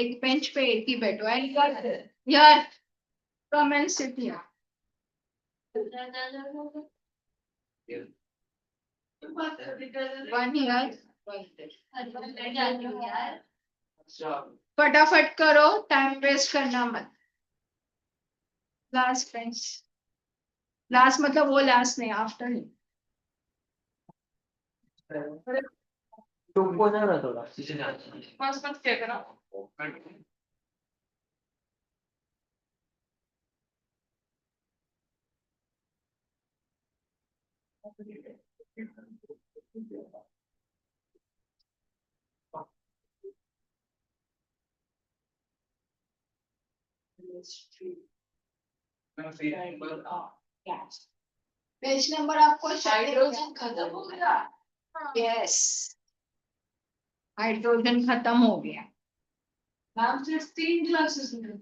एक बेंच पे एक ही बैठो एंड यार come and sit here one here फटाफट करो टाइम वेस्ट करना मत लास्ट बेंच लास्ट मतलब वो लास्ट नहीं आफ्टर ही तुमको ना रहा थोड़ा बस मत क्या करो पेज नंबर आपको हाइड्रोजन खत्म हो गया यस हाइड्रोजन खत्म हो गया मैम सिर्फ 3 क्लासेस में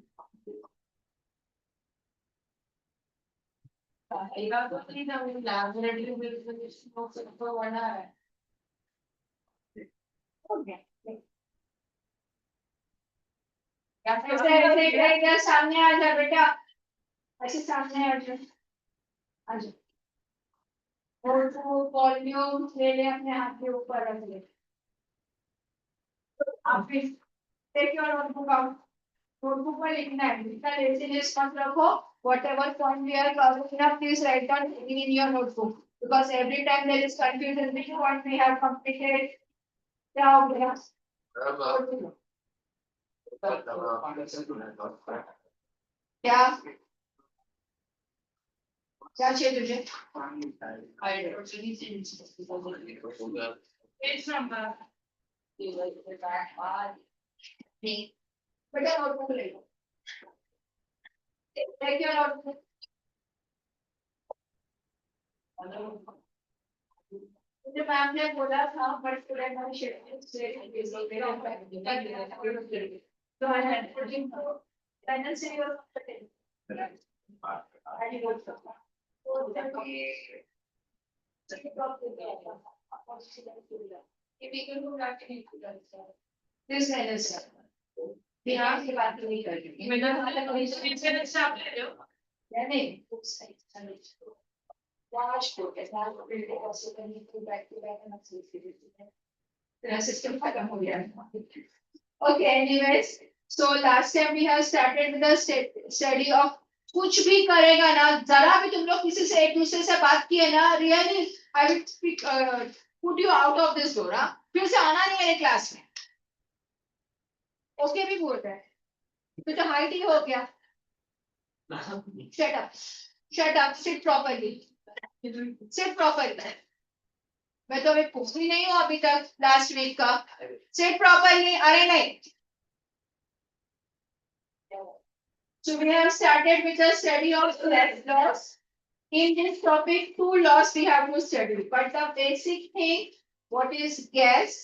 सामने आ जा बेटा ऐसे सामने आ जा वॉल्यूम ले ले अपने हाथ के ऊपर रख ले आप फिर take your notebook out notebook में लिखना है जितना लेजीनेस मत रखो whatever point we are covering up please write down in your notebook because every time there is confusion which point we have completed क्या हो गया क्या क्या चाहिए तुझे पेज नंबर बेटा नोटबुक ले लो टेक योर नोटबुक मुझे मैम ने बोला था बट स्टूडेंट हमारी शेड्यूल से तो I had put in final से योर आई डोंट दिस है बिहार की बात नहीं कर रही मैंने वाला कहीं से आप ले रहे हो या नहीं large focus, large building also can you go back to back and associate the system खत्म हो गया okay anyways so last time we have started with the study of कुछ भी करेगा ना जरा भी तुम लोग किसी से एक दूसरे से बात किए ना really I will speak put you out of this door फिर से आना नहीं है क्लास में ओके भी बोल रहा है तो हाइट ही हो गया shut up sit properly sit properly मैं तो अभी पूछ ही नहीं हूँ अभी तक लास्ट वीक का sit properly अरे नहीं so we have started with the study of gas laws in this topic 2 laws we have to study but the basic thing what is gas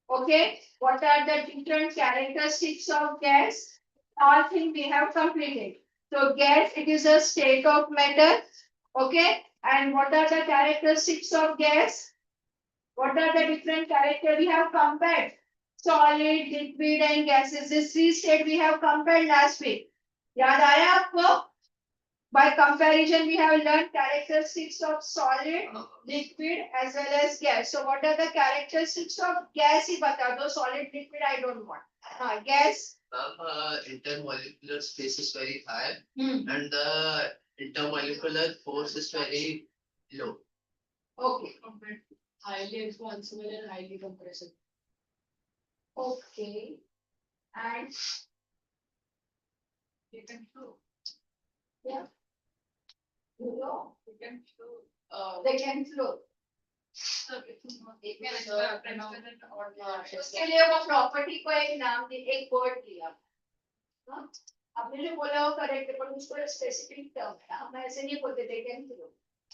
okay what are the different characteristics of gas all things we have completed so gas it is a state of matter okay and what are the characteristics of gas what are the different characters we have compared solid liquid and gases this three state we have compared last week याद आया आपको by comparison we have learned characteristics of solid liquid as well as gas so what are the characteristics of gas ही बता दो solid liquid I don't want gas intermolecular space is very high and the intermolecular force is very low okay highly responsible and highly compressible okay and you can flow yeah you know you can flow they can flow so it's not उसके लिए वो property को एक नाम एक word दिया आपने जो बोला वो करेक्ट है पर उसको स्पेसिफिक टर्म है हम ऐसे नहीं बोलते they can flow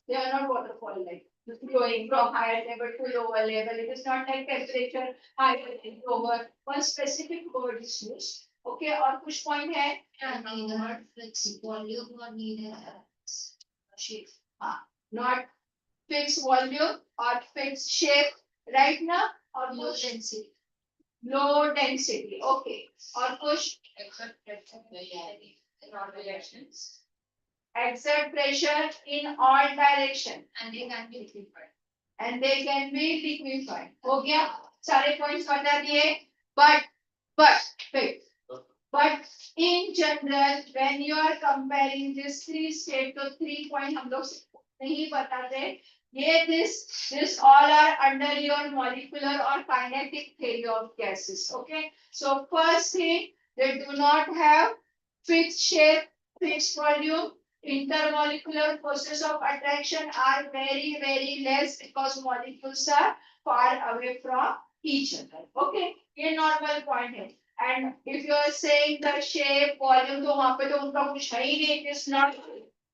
they are not waterfall like flowing from higher level to lower level it is not like temperature higher and lower one specific word is used okay और कुछ point है neither fixed volume or neither shape not fixed volume or fixed shape right now or low density low density. Okay. और कुछ exert pressure in all direction and they can be liquefied. हो गया सारे points बता दिए. But wait. But in general, when you are comparing this three state, तो 3 point हम लोग नहीं बताते. ये this all are under your molecular or kinetic theory of gases. Okay. So first thing, they do not have fixed shape, fixed volume. Intermolecular forces of attraction are very less because molecules are far away from each other. Okay. ये normal point है. And if you are saying the shape, volume, तो वहाँ पे तो उनका कुछ है ही नहीं. It is not.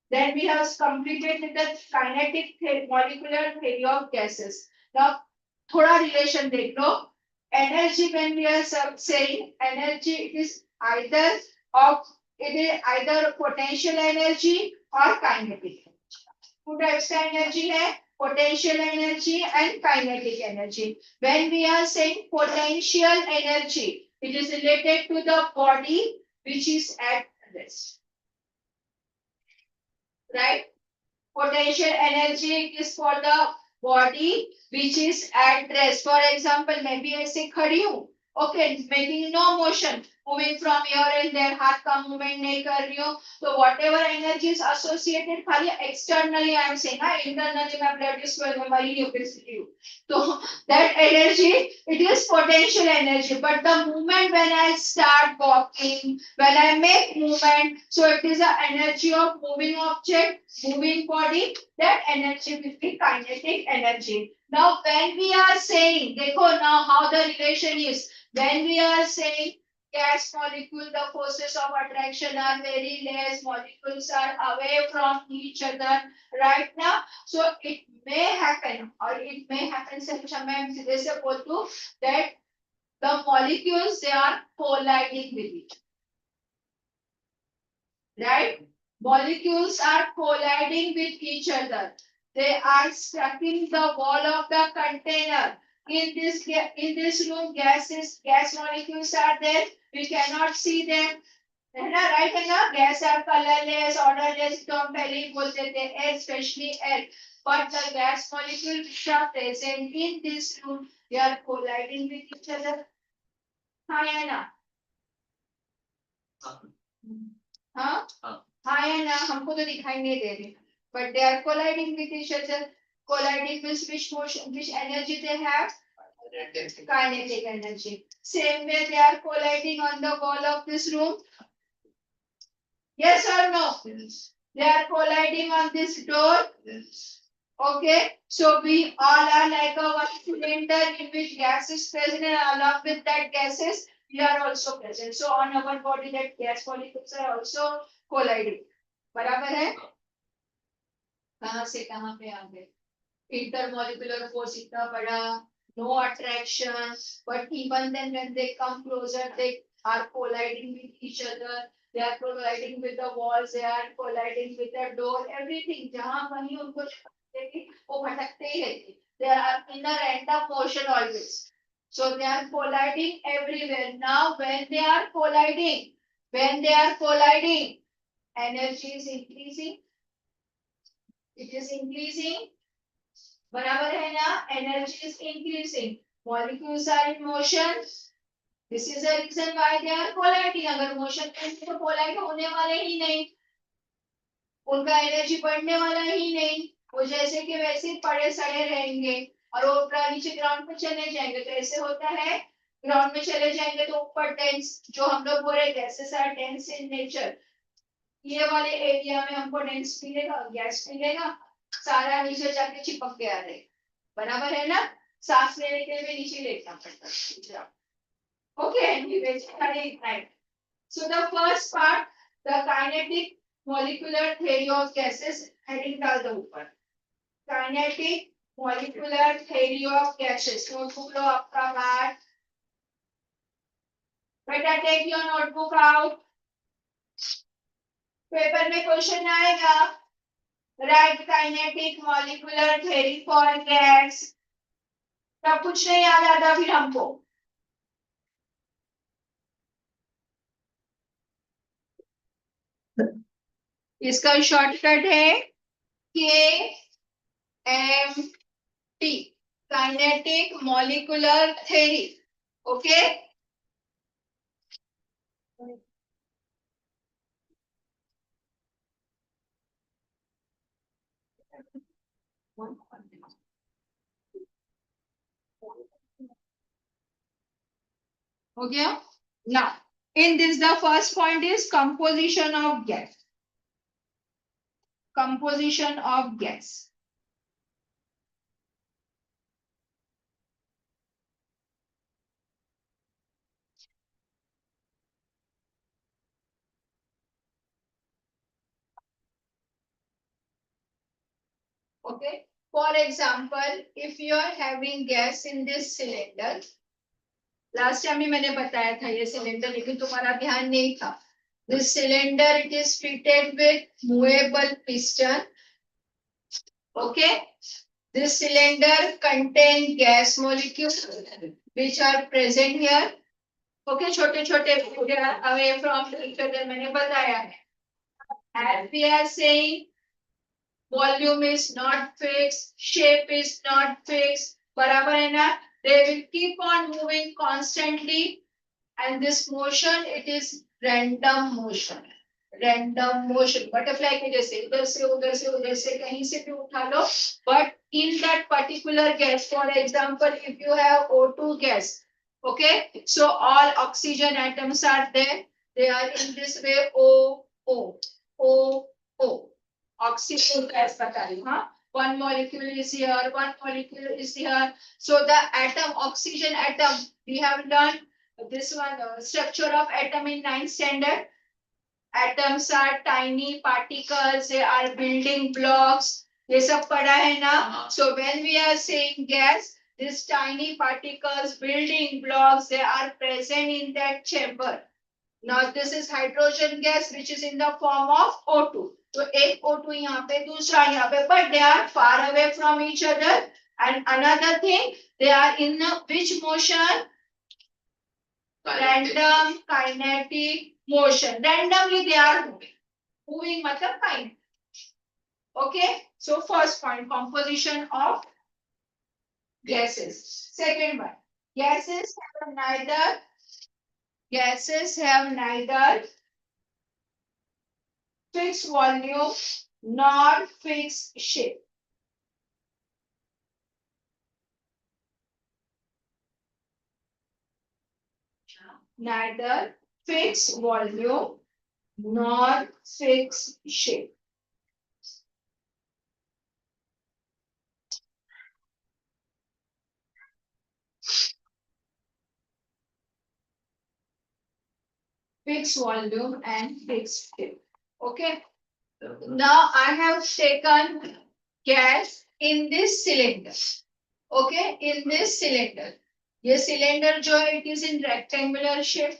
Then we have completed with the kinetic molecular theory of gases. Now, थोड़ा relation देख लो. Energy, when we are saying energy, it is either potential energy or kinetic. Two types का energy है. Potential energy and kinetic energy. When we are saying potential energy, it is related to the body which is at rest. Right? Potential energy is for the body which is at rest. For example, मैं भी ऐसे खड़ी हूँ. Okay, making no motion, moving from here and there, हाथ का movement नहीं कर रही हूँ. So whatever energy is associated, खाली externally I am saying, internally मैं blood is flowing, मैं मरी नहीं obesity हूँ. So that energy, it is potential energy. But the movement when I start walking, when I make movement, so it is the energy of moving object, moving body. That energy will be kinetic energy. Now when we are saying, देखो now how the relation is. When we are saying gas molecule, the forces of attraction are very less, molecules are away from each other right now. So it may happen, or it may happen that the molecules, they are colliding with each other. Right? Molecules are colliding with each other. They are stuck in the wall of the container. In this room, gas molecules are there. We cannot see them. है ना, right है ना? Gas are colorless, odorless. तो हम पहले ही बोलते थे air, especially air. But the gas molecules which are present in this room, they are colliding with each other. हाँ या ना? हाँ? हाँ या ना? हमको तो दिखाई नहीं दे रही. But they are colliding with each other. Colliding with which energy they have? Kinetic energy. Same way they are colliding on the wall of this room. Yes or no? Yes. They are colliding on this door. Yes. Okay. So we all are like a one cylinder in which gas is present, and along with that gases, we are also present. So on our body, that gas molecules are also colliding. बराबर है? कहाँ से कहाँ पे आ गए? Intermolecular force इतना बड़ा, no attraction, but even then when they come closer, they are colliding with each other. They are colliding with the walls, they are colliding with the door, everything. जहाँ कहीं उनको देखें, वो भटकते ही रहते. They are in a random motion always. So they are colliding everywhere. Now when they are colliding, energy is increasing. It is increasing. बराबर है ना? Energy is increasing. Molecules are in motion. This is the reason why they are colliding. अगर motion में तो collide होने वाले ही नहीं. उनका energy बढ़ने वाला ही नहीं. वो जैसे कि वैसे ही पड़े सड़े रहेंगे. और वो नीचे ground पे चले जाएंगे. तो ऐसे होता है. Ground में चले जाएंगे तो ऊपर dense, जो हम लोग बोल रहे gases are dense in nature. ये वाले एरिया में हमको dense मिलेगा, गैस मिलेगा. सारा नीचे जाके चिपक गया रहे. बराबर है ना? सांस लेने के लिए नीचे लेटना पड़ता है. Okay, anyways, right. So the first part, the kinetic molecular theory of gases, heading डाल दो ऊपर. Kinetic molecular theory of gases. Notebook लो आपका बात. बेटा take your notebook out. Paper में क्वेश्चन आएगा. Write kinetic molecular theory for gas. तब कुछ नहीं याद आता फिर हमको. इसका शॉर्टकट है KMT, kinetic molecular theory. Okay. हो गया. Now, in this, the first point is composition of gas. Composition of gas. Okay. For example, if you are having gas in this cylinder, last time भी मैंने बताया था ये cylinder, लेकिन तुम्हारा ध्यान नहीं था. This cylinder, it is fitted with movable piston. Okay. This cylinder contain gas molecules which are present here. Okay, छोटे छोटे away from each other मैंने बताया है. As we are saying, volume is not fixed, shape is not fixed. बराबर है ना? They will keep on moving constantly, and this motion, it is random motion. Random motion. Butterfly के जैसे उधर से उधर से उधर से कहीं से भी उठा लो. But in that particular gas, for example, if you have O2 gas, okay, so all oxygen atoms are there. They are in this way O O O O. Oxygen gas बता रही हूँ, हाँ. One molecule is here, one molecule is here. So the atom, oxygen atom, we have learned this one, structure of atom in 9th standard. Atoms are tiny particles, they are building blocks. ये सब पढ़ा है ना? So when we are saying gas, these tiny particles, building blocks, they are present in that chamber. Now this is hydrogen gas which is in the form of O2. So एक O2 यहाँ पे, दूसरा यहाँ पे, but they are far away from each other. And another thing, they are in which motion? Random kinetic motion. Randomly they are moving. Moving matlab kind. Okay. So first point, composition of gases. Second one, gases have neither fixed volume nor fixed shape. Neither fixed volume nor fixed shape. Fixed volume and fixed shape. Okay. Now I have taken gas in this cylinder. Okay, in this cylinder. This cylinder जो है, it is in rectangular shape.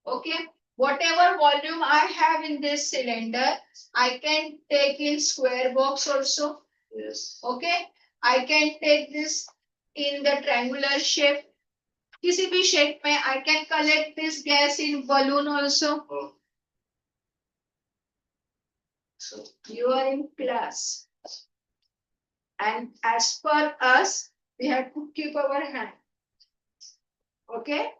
Okay. Whatever volume I have in this cylinder, I can take in square box also. Yes. Okay. I can take this in the triangular shape. किसी भी shape में I can collect this gas in balloon also. Oh. So You are in class. And as per us, we have to keep our hand. Okay?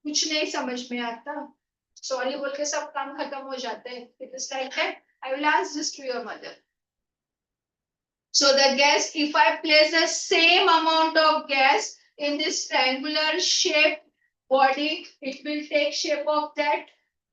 कुछ नहीं समझ में आता. Sorry बोल के सब काम खत्म हो जाते हैं. It is like that. I will ask this to your mother. So the gas, if I place the same amount of gas in this triangular shape body, it will take shape of that.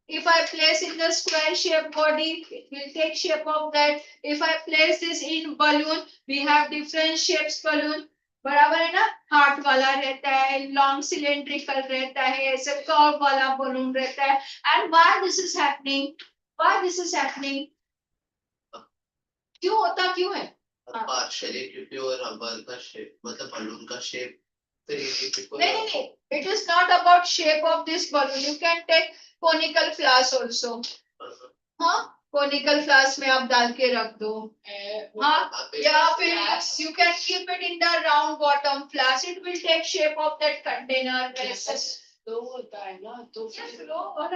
If I place in the square shape body, it will take shape of that. If I place this in balloon, we have different shapes balloon. बराबर है ना? Heart वाला रहता है, long cylindrical रहता है, ऐसे curve वाला balloon रहता है. And why this is happening? Why this is happening? क्यों होता क्यों है? partially क्योंकि वो रबर का shape, मतलब balloon का shape 3D नहीं, it is not about shape of this balloon. You can take conical flask also. हाँ, conical flask में आप डाल के रख दो. हाँ, या फिर you can keep it in the round bottom flask. It will take shape of that container. Flow होता है ना, तो ये फिर फ्लो और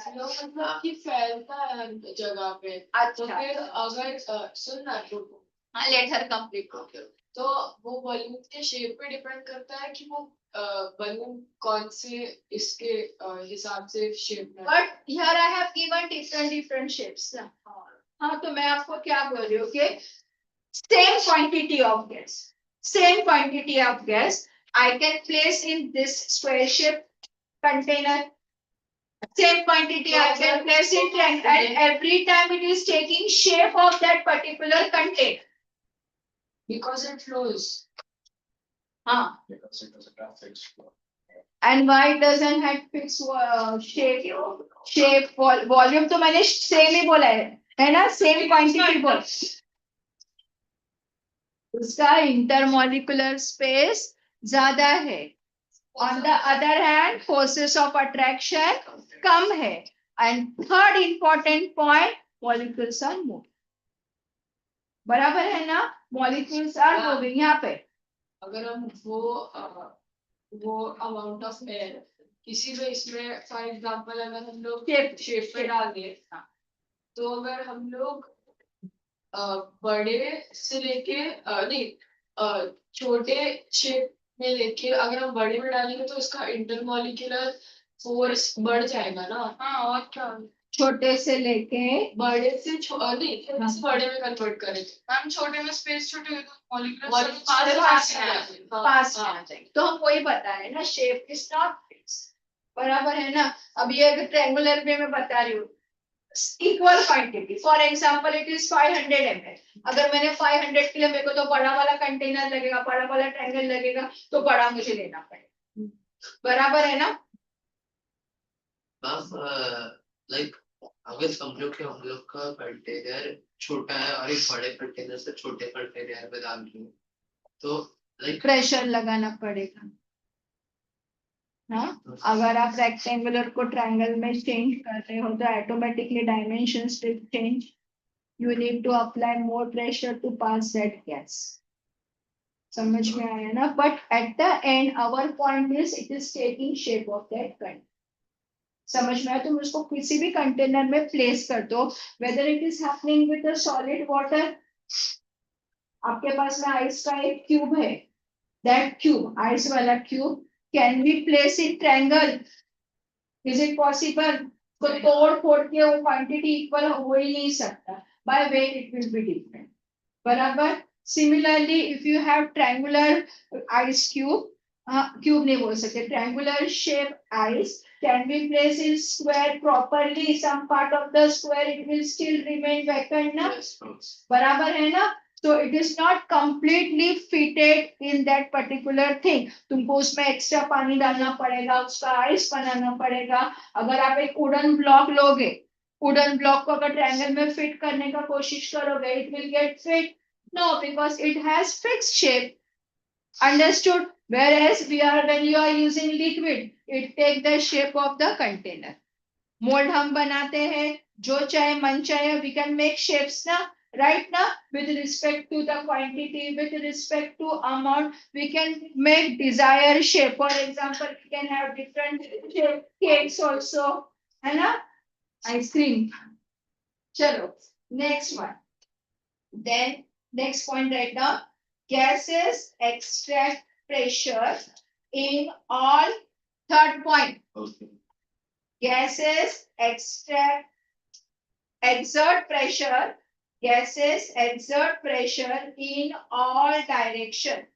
फ्लो मतलब कि फैलता है हर जगह पे। तो अच्छा फिर अगर सुनना तो हाँ लेट हर कंप्लीट Okay. तो वो बलून के शेप पे डिपेंड करता है कि वो बलून कौन से इसके हिसाब से शेप में। But here I have given different shapes ना। हाँ तो मैं आपको क्या बोल रही हूँ कि same quantity of gas I can place in this square shape container. Same quantity I can place in tank, and every time it is taking shape of that particular container. Because it flows. हाँ. Because it doesn't have fixed flow. And why it doesn't have fixed shape volume तो मैंने same ही बोला है ना same quantity बोला. उसका intermolecular space ज्यादा है. On the other hand, forces of attraction कम है. And third important point, molecules are moving. बराबर है ना? Molecules are moving यहाँ पे. अगर हम वो अमाउंट ऑफ एयर किसी भी इसमें फॉर एग्जांपल अगर हम लोग शेप पे डाल दें तो अगर हम लोग बड़े से लेके नहीं छोटे शेप में लेके अगर हम बड़े में डालेंगे तो उसका इंटरमॉलिक्यूलर फोर्स बढ़ जाएगा ना। हाँ और क्या छोटे से लेके बड़े से नहीं छोटे से बड़े में कन्वर्ट करेंगे। हम छोटे में स्पेस छोटे मॉलिक्यूलर पास में आ जाएंगे. तो हम वही बता रहे हैं ना शेप इज नॉट फिक्स. बराबर है ना. अब ये अगर ट्रायंगुलर में मैं बता रही हूँ equal quantity for example it is 500 ml. अगर मैंने 500 के लिए मेरे को तो बड़ा वाला कंटेनर लगेगा बड़ा वाला ट्रायंगल लगेगा तो बड़ा मुझे लेना पड़ेगा. बराबर है ना. लाइक अगर समझो कि हम लोग का कंटेनर छोटा है और एक बड़े कंटेनर से छोटे कंटेनर में डाल रहे हैं तो लाइक प्रेशर लगाना पड़ेगा. हाँ अगर आप रेक्टेंगुलर को ट्रायंगल में चेंज कर रहे हो तो automatically dimensions will change. You need to apply more pressure to pass that gas. समझ में आया ना. But at the end our point is it is taking shape of that container. समझ में आया. तुम उसको किसी भी कंटेनर में प्लेस कर दो whether it is happening with a solid water. आपके पास में आइस का एक क्यूब है. दैट क्यूब आइस वाला cube can we place in triangle? Is it possible? तो तोड़ फोड़ के वो क्वांटिटी इक्वल हो ही नहीं सकता. By weight it will be different. बराबर. Similarly, if you have triangular ice cube, cube नहीं बोल सकते. Triangular shape ice can be placed in square properly. Some part of the square it will still remain vacant ना. बराबर है ना. So it is not completely fitted in that particular thing. तुमको उसमें extra पानी डालना पड़ेगा उसका आइस बनाना पड़ेगा. अगर आप एक वुडन ब्लॉक लोगे वुडन ब्लॉक को अगर ट्रायंगल में फिट करने का कोशिश करोगे it will get fit. No, because it has fixed shape. Understood? Whereas when you are using liquid, it take the shape of the container. Mould हम बनाते हैं जो चाहे मन चाहे we can make shapes ना. Right now with respect to the quantity with respect to amount we can make desired shape. For example we can have different shape cakes also है ना. ice cream. चलो next one. Then next point right now gases extract pressure in all. Third point. Okay. Gases exert pressure. Gases exert pressure in all direction.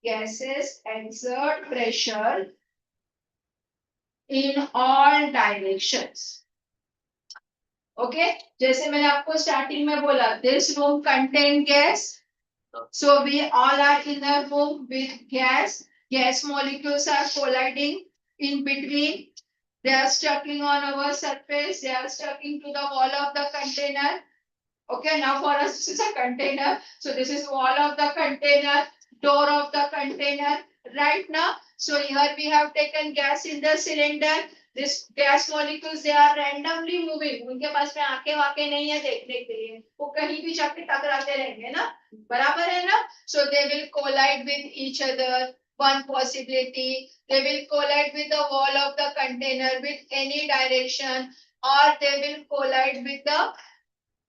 Gases exert pressure in all directions. Okay? जैसे मैंने आपको starting में बोला this room contain gas. So we all are in a room with gas. Gas molecules are colliding in between. They are stucking on our surface. They are stucking to the wall of the container. Okay, now for us this is a container. So this is wall of the container, door of the container. Right now, so here we have taken gas in the cylinder. This gas molecules they are randomly moving. उनके पास में आंखें वाके नहीं है देखने के लिए. वो कहीं भी जाके टकराते रहेंगे ना. बराबर है ना. So they will collide with each other. one possibility. They will collide with the wall of the container with any direction, or they will collide with the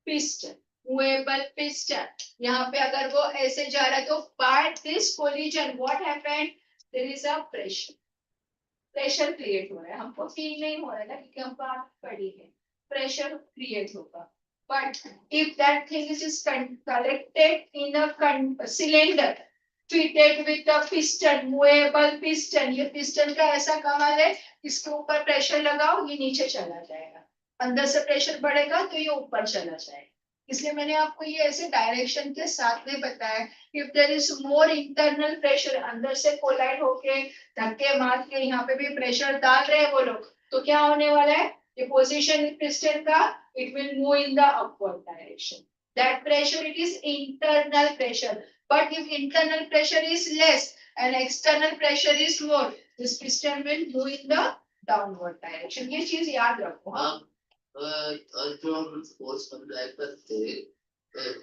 piston, movable piston. यहाँ पे अगर वो ऐसे जा रहा है तो by this collision what happened? There is a pressure. Pressure create हो रहा है, हमको फील नहीं हो रहा है ना क्योंकि हम बात पढ़ी है, प्रेशर क्रिएट होगा. But if that thing is collected in a cylinder fitted with a piston, movable piston, ये पिस्टन का ऐसा कमाल है, इसके ऊपर प्रेशर लगाओ ये नीचे चला जाएगा, अंदर से प्रेशर बढ़ेगा तो ये ऊपर चला जाएगा. इसलिए मैंने आपको ये ऐसे डायरेक्शन के साथ में बताया. If there is more internal pressure, अंदर से कोलाइड होके धक्के मार के यहाँ पे भी प्रेशर डाल रहे हैं वो लोग, तो क्या होने वाला है, ये पोजीशन पिस्टन का it will move in the upward direction. That pressure it is internal pressure. But if internal pressure is less and external pressure is more, this piston will move in the downward direction. ये चीज याद रखो. हाँ. और जो हम force apply करते हैं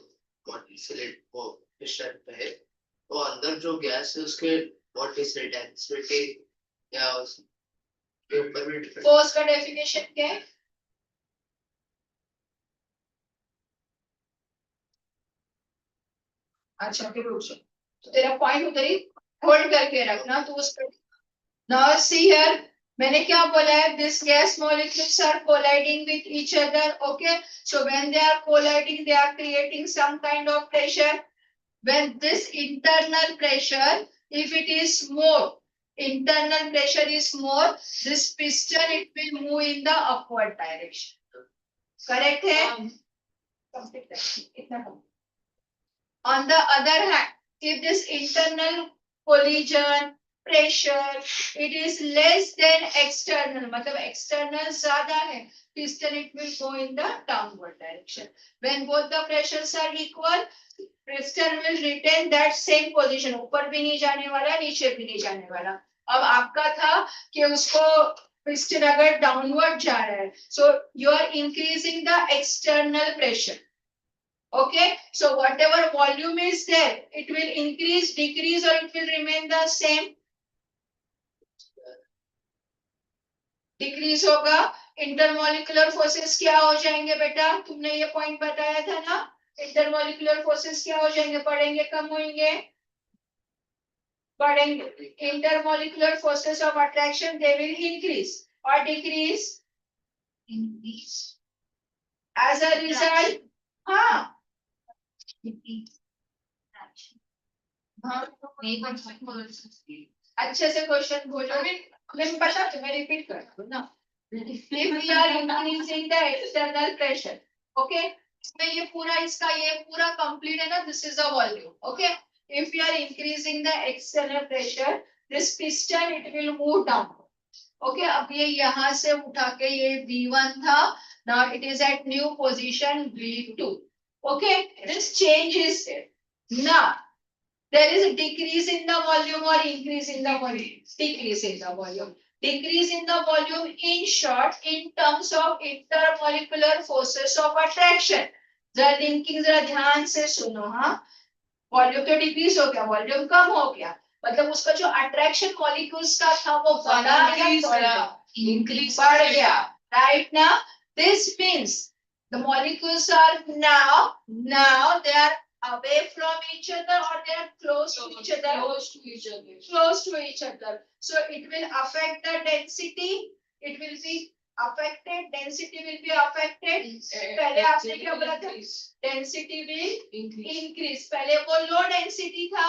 बॉडी से वो पिस्टन पे, तो अंदर जो गैस है उसके व्हाट इज द डेंसिटी या उसके ऊपर भी डिपेंड. फोर्स का डेफिनेशन क्या है? अच्छा फिर रुक जाओ, तो तेरा पॉइंट उधर ही होल्ड करके रखना. तो उस पर नाउ सी हियर, मैंने क्या बोला है, this gas molecules are colliding with each other. Okay, so when they are colliding they are creating some kind of pressure. When this internal pressure if it is more, internal pressure is more, this piston it will move in the upward direction. Correct है? Complete that. इतना कम. On the other hand, if this internal collision pressure it is less than external, मतलब external ज़्यादा है, piston it will go in the downward direction. When both the pressures are equal, piston will retain that same position. ऊपर भी नहीं जाने वाला, नीचे भी नहीं जाने वाला. अब आपका था कि उसको piston अगर downward जा रहा है, so you are increasing the external pressure. Okay, so whatever volume is there, it will increase, decrease, or it will remain the same. Decrease होगा. Intermolecular forces क्या हो जाएंगे बेटा? तुमने ये पॉइंट बताया था ना, intermolecular forces क्या हो जाएंगे, बढ़ेंगे कम होंगे? बढ़ेंगे. Intermolecular forces of attraction they will increase or decrease? Increase. As a result, हाँ. अच्छे से क्वेश्चन बोलो. मैं बता दूं, मैं रिपीट कर दूं ना. If we are increasing the external pressure, okay, इसमें ये पूरा इसका ये पूरा complete है ना, this is the volume. Okay, if we are increasing the external pressure, this piston it will move down. Okay, अब ये यहाँ से उठा के ये V1 था, now it is at new position V2. Okay, this change is there. Now, there is a decrease in the volume or increase in the volume? Decrease in the volume. Decrease in the volume in short in terms of intermolecular forces of attraction. जरा linking जरा ध्यान से सुनो. हाँ, volume तो decrease हो गया, volume कम हो गया, मतलब उसका जो अट्रैक्शन मॉलिक्यूल्स का था वो बढ़ा या इंक्रीज बढ़ गया. राइट ना, this means the molecules are now they are away from each other or they are close to each other. Close to each other. So it will affect the density. It will be affected. Density will be affected. पहले आपने क्या बोला था? Density will increase. पहले वो low density था,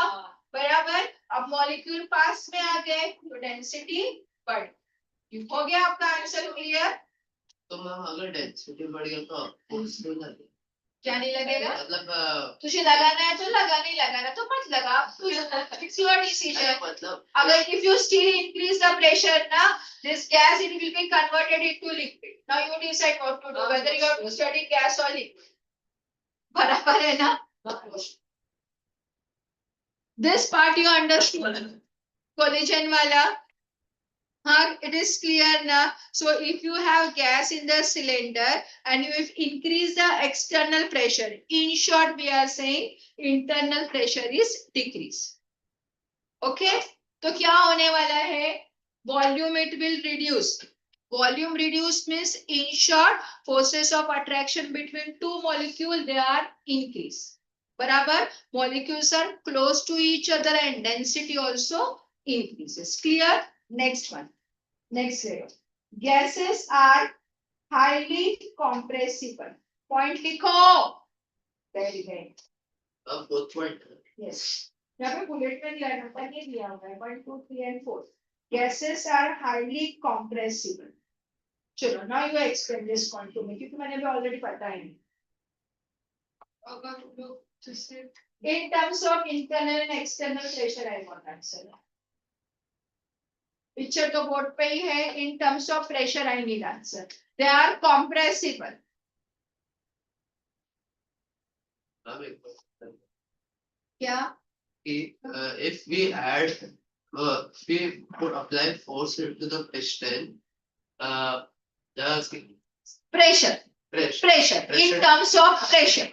बराबर. अब molecule पास में आ गए तो density बढ़. हो गया आपका आंसर क्लियर? तो मैम अगर डेंसिटी बढ़ गया तो फोर्स नहीं लगेगा. क्या नहीं लगेगा? मतलब तुझे लगाना है तो लगा, नहीं लगाना तो मत लगा. It's your decision. मतलब अगर if you still increase the pressure ना, this gas it will be converted into liquid. Now you decide what to do, whether you have to study gas or liquid. बराबर है ना? This part you understood. Collision वाला. हाँ, it is clear now. So if you have gas in the cylinder and you increase the external pressure, in short we are saying internal pressure is decrease. Okay, तो क्या होने वाला है, volume it will reduce. Volume reduced means, in short, forces of attraction between two molecules, they are increased. बराबर, molecules are close to each other and density also increases. Clear? Next one. Next layer. Gases are highly compressible. Point लिखो. Very good. Fourth point. Yes. यहाँ पे bullet में दिया number नहीं दिया हुआ है. 1, 2, 3 and 4. Gases are highly compressible. चलो, now you explain this point to me, क्योंकि मैंने भी already पता है. अगर लोग जैसे In terms of internal and external pressure, I want answer. Picture तो board पे ही है. In terms of pressure, I need answer. They are compressible. क्या? If we add, if we put apply force into the piston, the Pressure. pressure. Pressure. In Pressure. terms of pressure.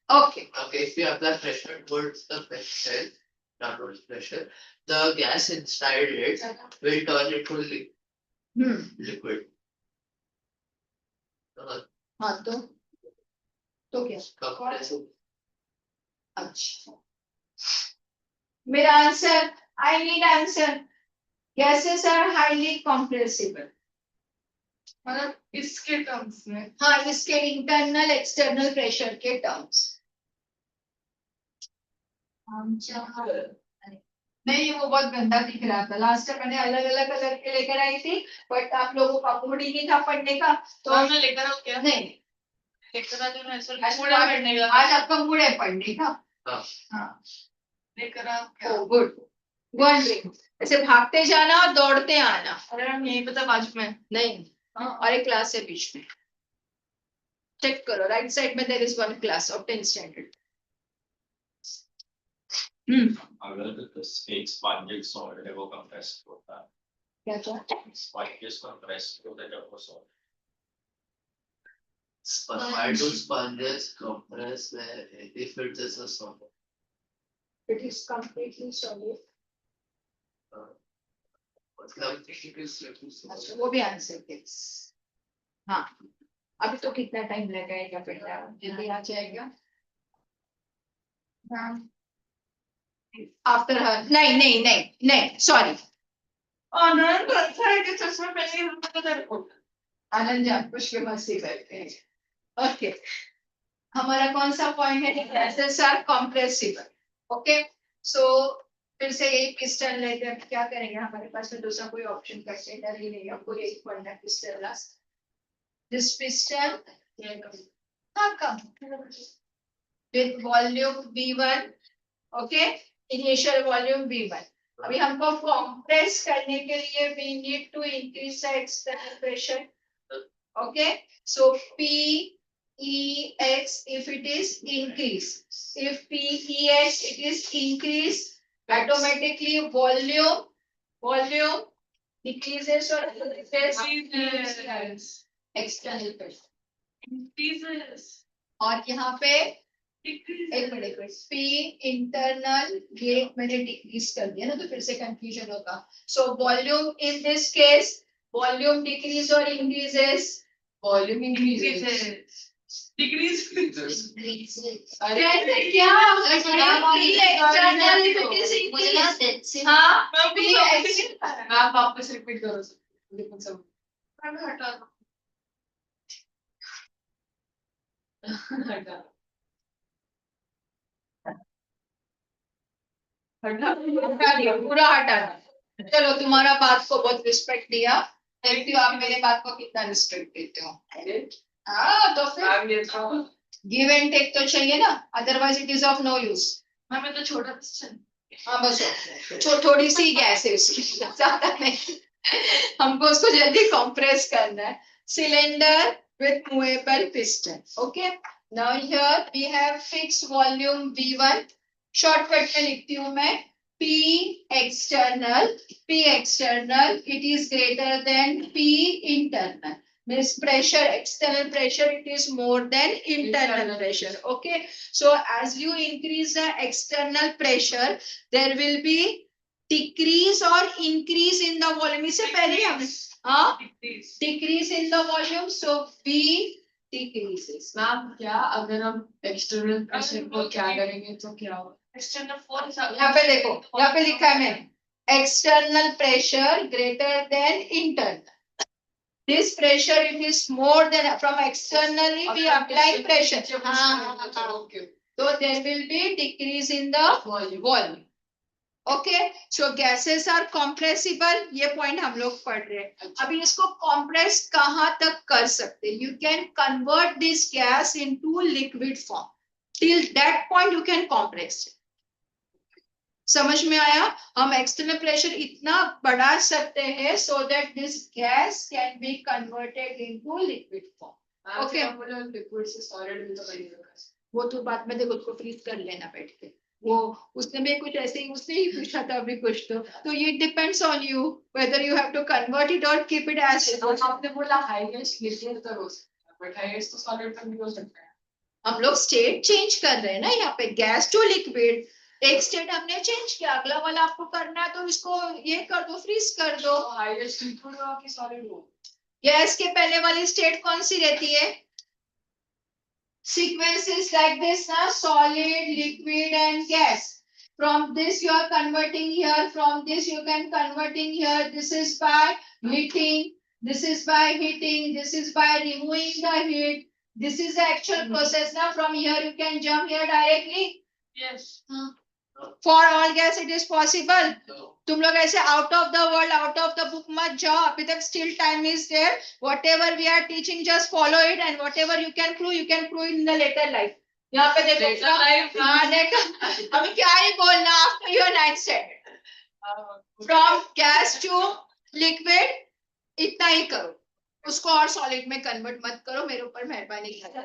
Okay. Okay, if we apply pressure towards the piston, not towards pressure, the gas inside it will turn into liquid. हाँ तो क्या? Compressible. अच्छा. मेरा answer, I need answer. Gases are highly compressible. मतलब इसके terms में हाँ, इसके इंटरनल एक्सटर्नल प्रेशर के टर्म्स. नहीं, वो बहुत गंदा दिख रहा था. लास्ट टाइम मैंने अलग अलग कलर के लेकर आई थी, बट आप लोगों का मूड ही नहीं था पढ़ने का, तो हमने लेकर आओ क्या नहीं. लेकर आ जो ऐसा आज पूरा पढ़ने का आज आपका मूड है पढ़ने का. हाँ. लेकर आओ क्या ओ गुड. Go and drink. ऐसे भागते जाना और दौड़ते आना. अरे हम यहीं पता बाजू में नहीं. हाँ, और एक क्लास है बीच में. चेक करो, राइट साइड में there is one class of 10th standard. अगर एक स्पॉन्ज सॉलिड है वो कंप्रेस होता है, क्या क्या? स्पॉन्ज कंप्रेस होता है जब वो solid. Why do sponges compress if it is a solid? It is completely solid. मतलब अच्छा, वो भी आंसर दे. हाँ, अभी तो कितना टाइम लगाएगा बेटा, जल्दी आ जाएगा. आफ्टर हर, नहीं, सॉरी. आनंद अच्छा है कि चश्मा पहने हम पता तेरे को आनंद जा कुछ के मस्ती करते हैं. ओके, हमारा कौन सा पॉइंट है? Gases are compressible. Okay, so फिर से यही पिस्टन लेते हैं. क्या करेंगे, हमारे पास में दूसरा कोई ऑप्शन कंसीडर ही नहीं, हमको यही पढ़ना है. Piston last this piston with volume V1. Okay, initial volume V1. अभी हमको कंप्रेस करने के लिए we need to increase the external pressure. Okay, so PEX if it is increase, if PEX it is increase, automatically volume decreases or increases external pressure. increases और यहाँ पे decreases एक minute, P internal ये मैंने decrease कर दिया ना, तो फिर से कंफ्यूजन होगा. So volume in this case, volume decrease और इंक्रीजेस. Volume increases. decreases अरे क्या एक्सटर्नल मुझे इंक्रीज. हाँ, आप वापस रिपीट करो देखो सब मैं हटा दो हटा हटा दिया, पूरा हटा दिया. चलो, तुम्हारा बात को बहुत रिस्पेक्ट दिया. देखती हो आप मेरे बात को कितना रिस्पेक्ट देते हो. हाँ, तो फिर गिव एंड टेक तो चाहिए ना, otherwise it is of no use. हमें तो छोटा क्वेश्चन हाँ बस, थोड़ी सी गैस है उसकी, ज्यादा नहीं. हमको उसको जल्दी कंप्रेस करना है. Cylinder with movable piston. Okay, now here we have fix volume V1. Shortcut में लिखती हूँ मैं. P external it is greater than P internal. Means pressure, external pressure, it is more than internal pressure. Okay, so as you increase the external pressure, there will be decrease और increase in the volume, इससे पहले हम हाँ Decrease. Decrease in the volume, so B decreases. Ma'am क्या अगर हम external pressure को क्या करेंगे तो क्या होगा? External force. यहाँ पे देखो, यहाँ पे लिखा है मैंने external pressure greater than internal. This pressure it is more than from externally we apply pressure. Okay. So there will be decrease in the volume. Okay, so gases are compressible. ये point हम लोग पढ़ रहे हैं। अभी इसको compress कहाँ तक कर सकते? You can convert this gas into liquid form. Till that point you can compress it. समझ में आया? हम एक्सटर्नल प्रेशर इतना बढ़ा सकते हैं so that this gas can be converted into liquid form. Okay. हम बोले लिक्विड से सॉलिड में तो नहीं होगा। वो तो बाद में देखो, उसको फ्रीज कर लेना बैठ के। वो उसने भी कुछ ऐसे ही उसने ही पूछा था अभी कुछ तो ये depends on you whether you have to convert it or keep it as आपने बोला हाईएस्ट लिक्विड तो हो सकता है बट हाईएस्ट तो सॉलिड में भी हो सकता है। हम लोग स्टेट चेंज कर रहे हैं ना यहाँ पे, गैस टू लिक्विड। एक स्टेट हमने चेंज किया, अगला वाला आपको करना है तो इसको ये कर दो, फ्रीज कर दो। तो हाईएस्ट लिक्विड हो कि सॉलिड हो? गैस के पहले वाली स्टेट कौन सी रहती है? Sequence is like this, na? Solid, liquid, and gas. From this you are converting here. From this you can converting here. This is by heating. This is by heating. This is by removing the heat. This is the actual process. Now from here you can jump here directly. Yes. For all gas it is possible. तुम लोग ऐसे out of the world, out of the book मत जाओ, अभी तक still time is there. Whatever we are teaching, just follow it, and whatever you can prove in the later life. यहाँ पे देखो, Later life? हाँ देखो, अभी क्या ही बोलना after your 9th standard. From gas to liquid, इतना ही करो, उसको और सॉलिड में कन्वर्ट मत करो, मेरे ऊपर मेहरबानी करो।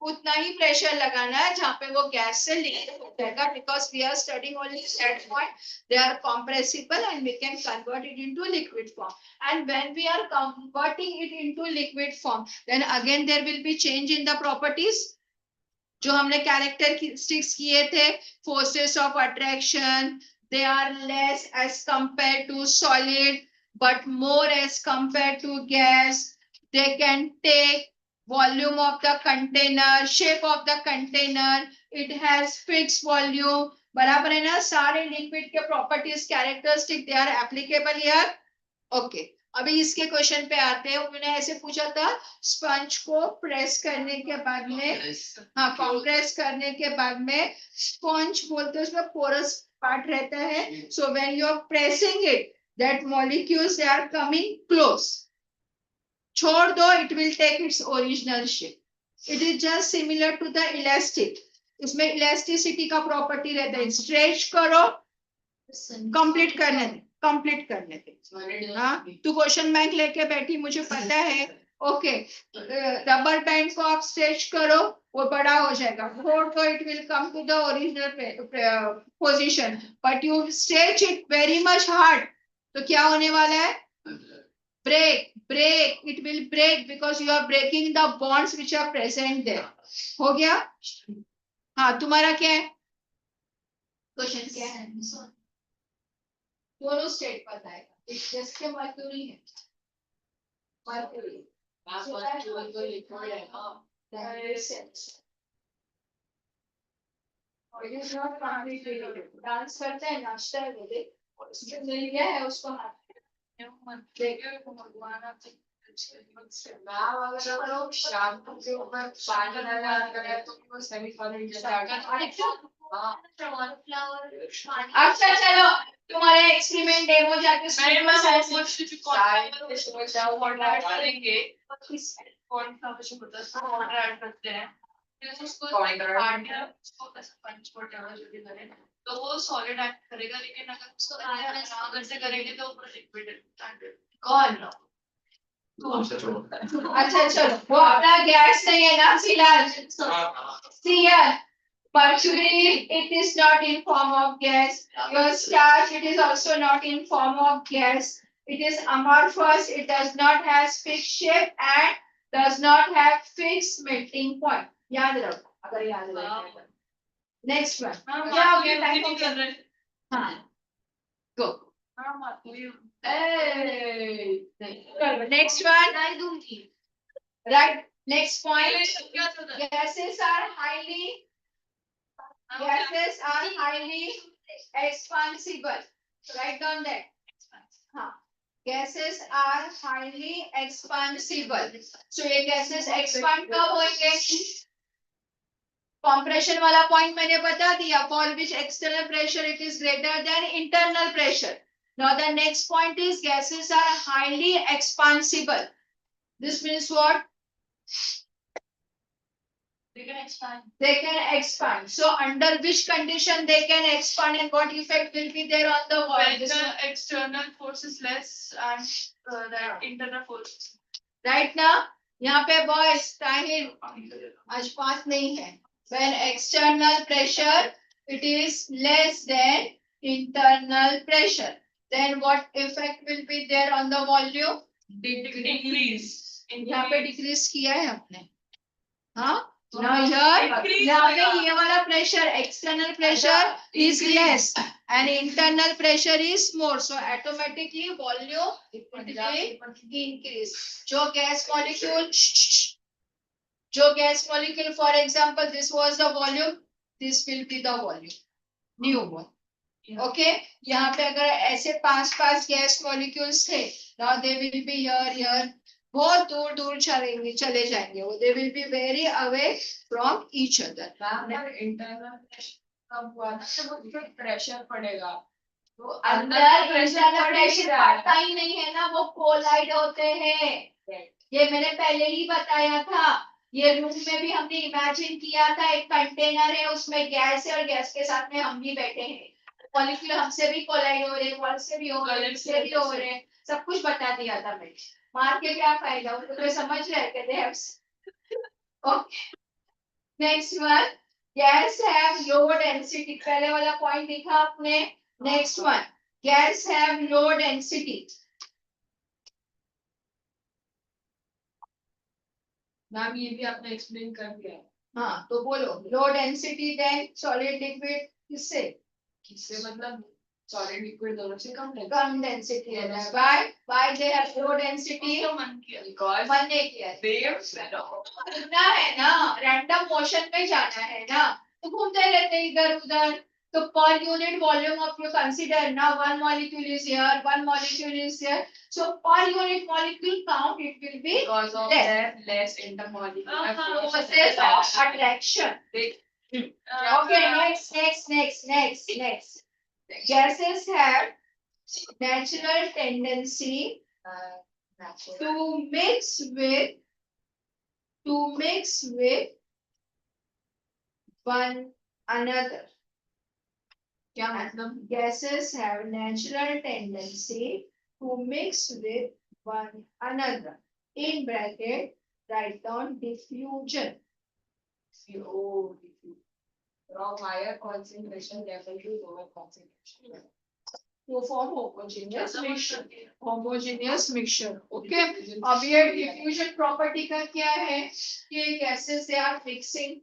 उतना ही प्रेशर लगाना है जहाँ पे वो गैस से लिक्विड हो जाएगा, because we are studying only that point. They are compressible and we can convert it into liquid form. And when we are converting it into liquid form, then again there will be change in the properties. जो हमने characteristics किए थे, forces of attraction, they are less as compared to solid, but more as compared to gas. They can take volume of the container, shape of the container, it has fixed volume. बराबर है ना? सारे liquid के properties characteristic they are applicable here. Okay, अभी इसके question पे आते हैं। उन्होंने ऐसे पूछा था, स्पंज को प्रेस करने के बाद में, हाँ कंप्रेस करने के बाद में स्पंज बोलते हैं, उसमें पोरस पार्ट रहता है। So when you are pressing it, that molecules they are coming close. छोड़ दो, it will take its original shape. It is just similar to the elastic. इसमें elasticity का प्रॉपर्टी रहता है, स्ट्रेच करो, कंप्लीट करने दे। हाँ, तू क्वेश्चन बैंक लेके बैठी, मुझे पता है। ओके, रबर बैंड को आप स्ट्रेच करो, वो बड़ा हो जाएगा, छोड़ दो, it will come to the original position, but you stretch it very much hard, तो क्या होने वाला है? break, it will break because you are breaking the bonds which are present there. हो गया? हाँ, तुम्हारा क्या है क्वेश्चन? क्या है? दोनों स्टेट बताएगा, एक जस्ट के मर्क्यूरी है, मर्क्यूरी डांस करते हैं, नाचता है, वो देख, उसमें मिल गया है उसको हाथ। अच्छा चलो, तुम्हारे एक्सपेरिमेंट डेमो जाके तो वो सॉलिड एक्ट करेगा, लेकिन अगर उसको अगर से करेंगे तो वो लिक्विड कौन? अच्छा चलो, वो अपना गैस नहीं है ना फिलहाल। Here, mercury, it is not in form of gas. Your starch, it is also not in form of gas. It is amorphous. It does not have fixed shape and does not have fixed melting point. याद रखो, अगर याद रखो। Next one. क्या हो गया? Time हो गया। हाँ, Go. Hey. Next one. नहीं दूंगी Right. Next point. क्या चल Gases are highly expansible. Write down that. हाँ. Gases are highly expansible. So ये gases expand कब होंगे? Compression वाला point मैंने बता दिया. For which external pressure it is greater than internal pressure. Now the next point is gases are highly expansible. This means what? they can expand They can expand. So under which condition they can expand and what effect will be there on the wall? when This the one. external force is less and the internal force Right now, यहाँ पे boys Tahir आज पास नहीं है. When external pressure it is less than internal pressure, then what effect will be there on the volume? decrease यहाँ पे decrease किया है हमने. हाँ? Now here, यहाँ पे ये वाला pressure, external pressure is less and internal pressure is more. So automatically volume it will increase. जो gas molecule, जो gas molecule, for example, this was the volume, this will be the volume, new one. Okay, यहाँ पे अगर ऐसे पास gas molecules थे, now they will be here, बहुत दूर चले जाएंगे वो. They will be very away from each other. Internal कब हुआ ना जब उस पर प्रेशर पड़ेगा तो अंदर pressure इंटरनल पड़ ही प्रेशर रहा है. पड़ता ही नहीं है ना, वो कोलाइड होते हैं. ये मैंने पहले ही बताया था. ये रूम में भी हमने इमेजिन किया था, एक कंटेनर है उसमें गैस है और गैस के साथ में हम भी बैठे हैं. मॉलिक्यूल हमसे भी कोलाइड हो रहे हैं, वॉल से भी हो रहे हैं, इससे भी हो रहे हैं, सब कुछ बता दिया था मैंने. मार के क्या फायदा, उनको तो समझ रहे कहते. Okay, next one. Guys have low density. पहले वाला पॉइंट लिखा आपने. Next one, guys have low density. Ma'am ये भी आपने एक्सप्लेन कर दिया है. हाँ तो बोलो. Low density than solid liquid किससे? किससे मतलब सॉलिड लिक्विड दोनों से कम है. कम डेंसिटी है. why they have low density? तो मन किया बिकॉज़ मन नहीं किया है. वेव्स घूमना है ना, रैंडम मोशन में जाना है ना, तो घूमते रहते हैं इधर उधर. तो पर unit volume of you consider ना, one molecule is here, one molecule is here, so पर unit molecule count it will be because of less. their less intermolecular process of attraction. Okay, next. Gases have natural tendency to mix with one another. क्या मतलब? Gases have natural tendency to mix with one another. In bracket, write down diffusion. CO from higher concentration level to lower concentration. To form homogeneous mixture. Homogeneous mixture. Okay. Diffusion अब ये diffusion property का क्या है कि gases they are mixing.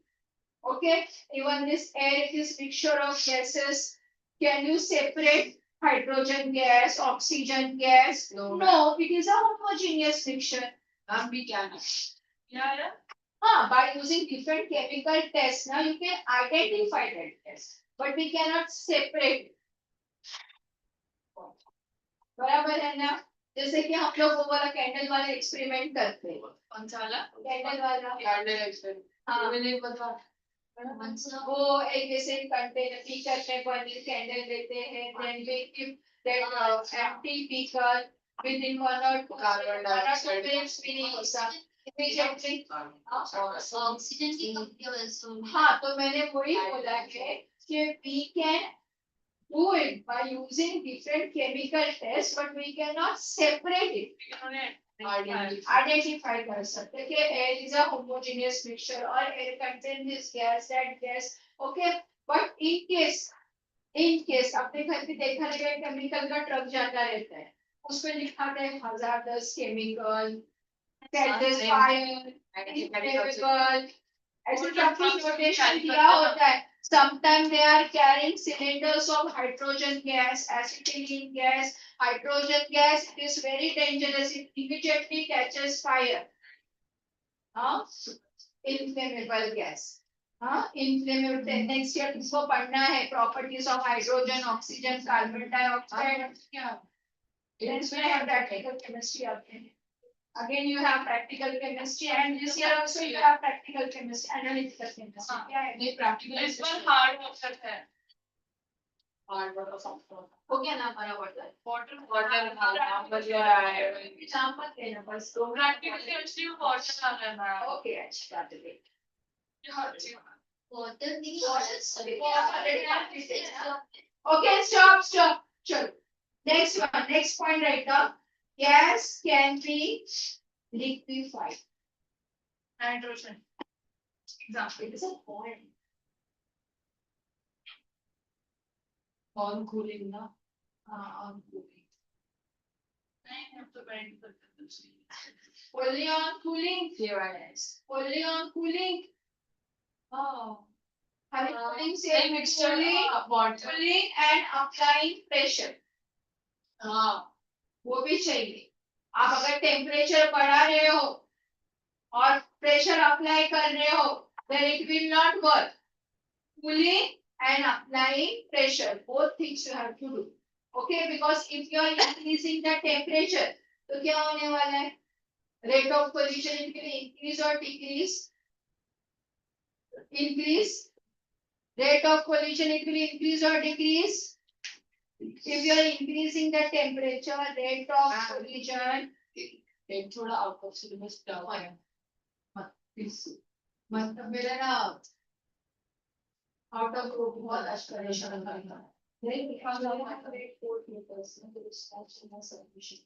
Okay. Even this air is mixture of gases. Can you separate hydrogen gas, oxygen gas? No, it is a homogeneous mixture. हम भी क्या ना या By using different chemical tests, now you can identify that gas, but we cannot separate. बराबर है ना? जैसे कि हम लोग वो वाला कैंडल वाला एक्सपेरिमेंट करते हैं. कौन सा वाला कैंडल वाला. Candle experiment. हाँ. मैंने पता वो एक ऐसे कंटेनर बीकर में बनी कैंडल लेते हैं, then we keep that empty beaker within 1 or 2 Carbon dioxide. minutes भी नहीं होता. Immediately. ऑक्सीजन की कमी की वजह से हाँ तो मैंने वही बोला है कि we can do it by using different chemical tests, but we cannot separate it. इन्होंने Identify कर सकते कि air is a homogeneous mixture or air contain this gas, that gas. Okay, but in case अपने घर पे देखा रहेगा chemical का ट्रक जाता रहता है, उसमें लिखा है hazardous chemical, that is fire, inflammable, ऐसे सब कुछ notation दिया होता है. Sometimes they are carrying cylinders of hydrogen gas, acetylene gas. Hydrogen gas is very dangerous. It immediately catches fire. Inflammable gas. Inflammable. Next year इसको पढ़ना है properties of hydrogen, oxygen, carbon dioxide. Then we have practical chemistry again. Again you have practical chemistry and this year also you have practical chemistry, analytical chemistry. क्या है? ये practical इस पर hard work है hard work of हो गया ना हमारा वाटर. वाटर वाटर वगैरह है एग्जाम मत लेना बस दो. प्रैक्टिकल केमिस्ट्री में वाटर डालना है ओके अच्छी बात है. हर चीज Water नहीं Okay, stop. चलो. Next one, next point right now. Gas can be liquefied. Hydrogen Example, it is a point. On cooling ना On cooling. नहीं अब तो practical chemistry Only on cooling. COIS Only on cooling. Having cooling a say mixture cooling, water cooling and applying pressure. हाँ वो भी चाहिए. आप अगर टेम्परेचर बढ़ा रहे हो और प्रेशर अप्लाई कर रहे हो, then it will not work. Cooling and applying pressure, both things you have to do. Okay, because if you are increasing the temperature, तो क्या होने वाला है? Rate of collision it will increase or decrease? Increase. Rate of collision it will increase or decrease? If you are increasing the temperature, rate of collision, एक थोड़ा out of syllabus down है मतलब मेरा ना आउट ऑफ ग्रुप बहुत aspiration करता है. नहीं because I have read 4 papers in the discussion and submission.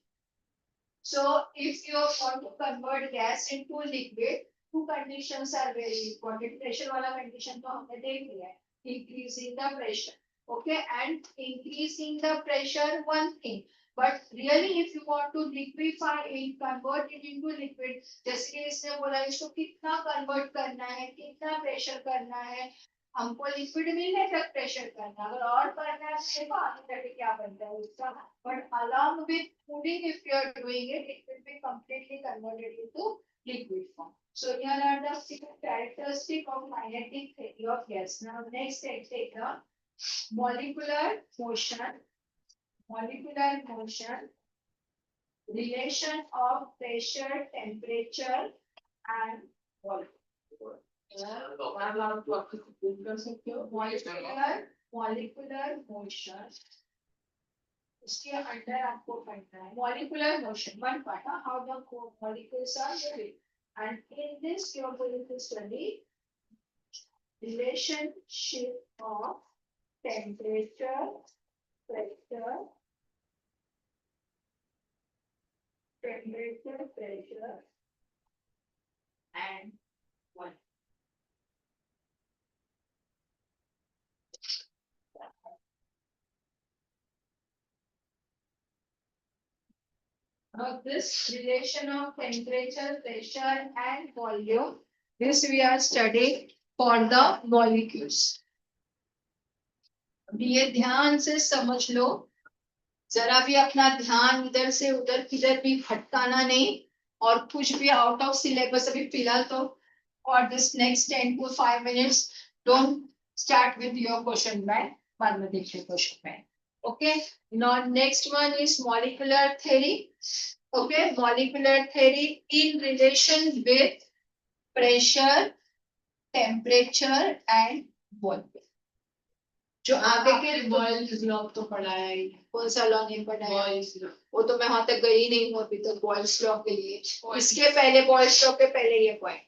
So if you want to convert gas into liquid, two conditions are very important. Pressure वाला condition तो हमने देख लिया है. Increasing the pressure. Okay, and increasing the pressure one thing. But really if you want to liquefy it, convert it into liquid, जैसे कि इसने बोला इसको कितना convert करना है, कितना pressure करना है, हमको liquid मिलने तक pressure करना है. अगर और करना है देखो आगे जाके क्या बनता है उसका. But along with cooling, if you are doing it, it will be completely converted into liquid form. So here are the 6 characteristics of kinetic theory of gas. Now next take the molecular motion, relation of pressure, temperature and volume. कर सकते हो Molecular motion. इसके अंदर आपको पढ़ना है molecular motion. One part, how the molecules are moving. And in this you are going to study relationship of temperature, pressure, and volume. Now this relation of temperature, pressure and volume, this we are studying for the molecules. अब ये ध्यान से समझ लो, जरा भी अपना ध्यान इधर से उधर किधर भी भटकाना नहीं, और कुछ भी आउट ऑफ सिलेबस अभी फिलहाल तो for this next 10 to 5 minutes don't start with your question bank, बाद में देखिए question bank. Okay, now next one is molecular theory. Okay, molecular theory in relation with pressure, temperature and volume. जो आगे के Boyle's law तो पढ़ा है कौन सा लॉ नहीं पढ़ा है, बॉयल्स लॉ वो तो मैं वहां तक गई नहीं हूँ अभी तक बॉयल्स लॉ के लिए. इसके पहले बॉयल्स लॉ के पहले ये पॉइंट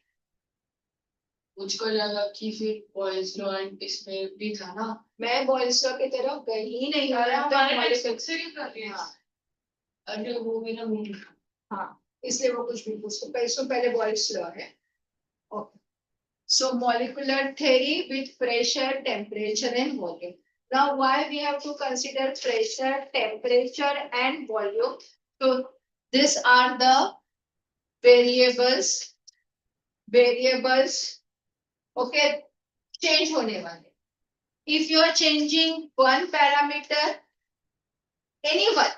मुझको लगा कि फिर बॉयल्स लॉ इसमें भी था ना. मैं बॉयल्स लॉ की तरफ गई ही नहीं हूँ अरे अब तक हमारे molecular- टेक्स्ट से ही कर लिया हाँ, अरे वो मेरा मूड हाँ, इसलिए वो कुछ भी इसको पहले बॉयल्स लॉ है. Okay. So molecular theory with pressure, temperature and volume. Now why we have to consider pressure, temperature and volume? So these are the variables Okay, change होने वाले. If you are changing one parameter, any one,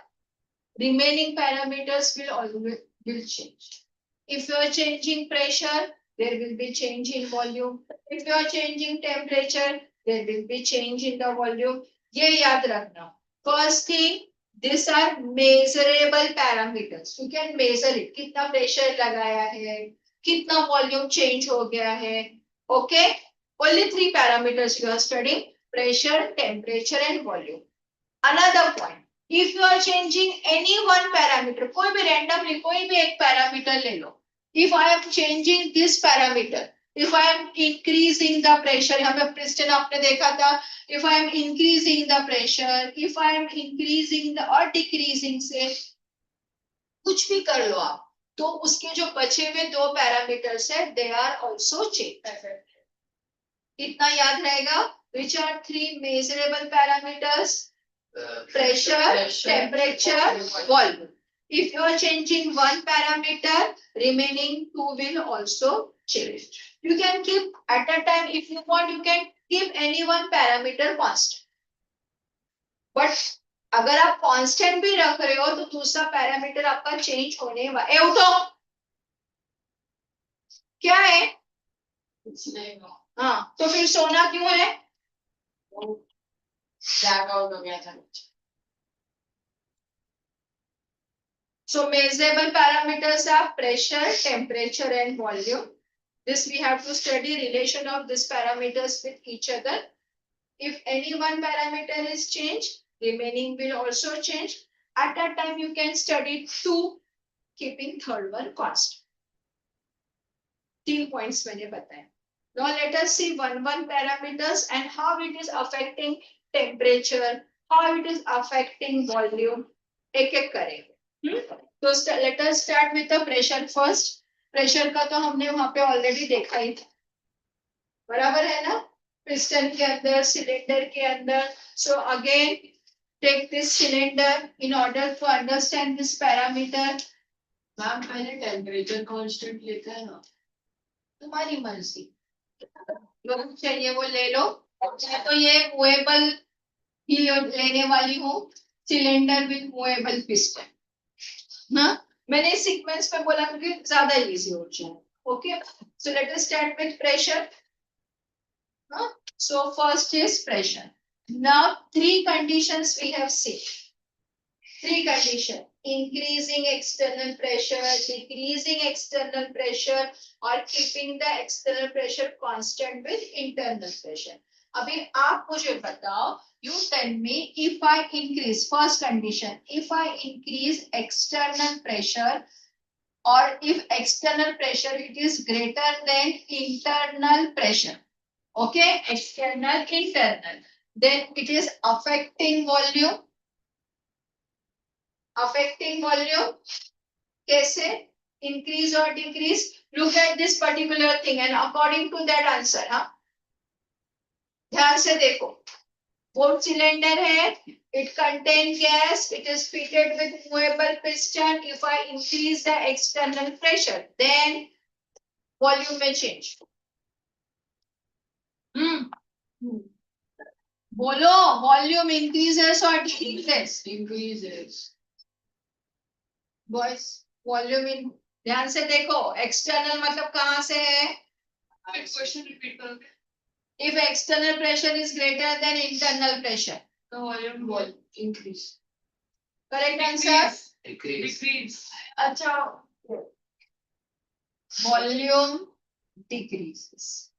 remaining parameters will always will change. If you are changing pressure, there will be change in volume. If you are changing temperature, there will be change in the volume. ये याद रखना. First thing, these are measurable parameters. You can measure it. कितना pressure लगाया है, कितना volume change हो गया है. Okay? Only three parameters you are studying: pressure, temperature, and volume. Another point. If you are changing any one parameter, कोई भी randomly कोई भी एक parameter ले लो. If I am changing this parameter, if I am increasing the pressure, यहाँ पे piston आपने देखा था. If I am increasing the pressure, if I am increasing the or decreasing से कुछ भी कर लो आप, तो उसके जो बचे हुए दो parameters है, they are also changed. इतना याद रहेगा. Which are three measurable parameters? Pressure, temperature, volume. If you are changing one parameter, remaining two will also change. You can keep at a time, if you want, you can keep any one parameter constant. But अगर आप constant भी रख रहे हो तो दूसरा parameter आपका change होने वाला. उठो, क्या है? हाँ, तो फिर सोना क्यों है? ब्लैकआउट हो गया था. So measurable parameters are pressure, temperature, and volume. This we have to study relation of these parameters with each other. If any one parameter is changed, remaining will also change. At that time, you can study two, keeping third one constant. 3 points मैंने बताया. Now let us see one parameters and how it is affecting temperature, how it is affecting volume. एक एक करेंगे. तो let us start with the pressure first. Pressure का तो हमने वहां पे ऑलरेडी देखा ही था. बराबर है ना? पिस्टन के अंदर, सिलेंडर के अंदर. So again, take this cylinder in order to understand this parameter. Ma'am पहले टेम्परेचर कांस्टेंट लेते हैं ना. तुम्हारी मर्जी, जो चाहिए वो ले लो. तो ये मूवेबल ही लेने वाली हूँ. Cylinder with movable piston. हाँ, मैंने सीक्वेंस पे बोला क्योंकि ज्यादा इजी हो जाए. Okay, so let us start with pressure. So first is pressure. Now three conditions we have seen. Three conditions: increasing external pressure, decreasing external pressure, or keeping the external pressure constant with internal pressure. अभी आप मुझे बताओ, you tell me, if I increase, first condition, if I increase external pressure, or if external pressure it is greater than internal pressure, okay, external, internal, then it is affecting volume. Affecting volume, कैसे? Increase or decrease? Look at this particular thing and according to that answer. हाँ, ध्यान से देखो. वो cylinder है, it contains gas, it is fitted with movable piston. If I increase the external pressure, then volume may change. बोलो, volume increases or decreases? Increases. Boys, volume in, ध्यान से देखो. External मतलब कहाँ से है? क्वेश्चन रिपीट करोगे? If external pressure is greater than internal pressure, तो volume wall increase. correct answer? Decrease. Decrease. अच्छा, volume decreases.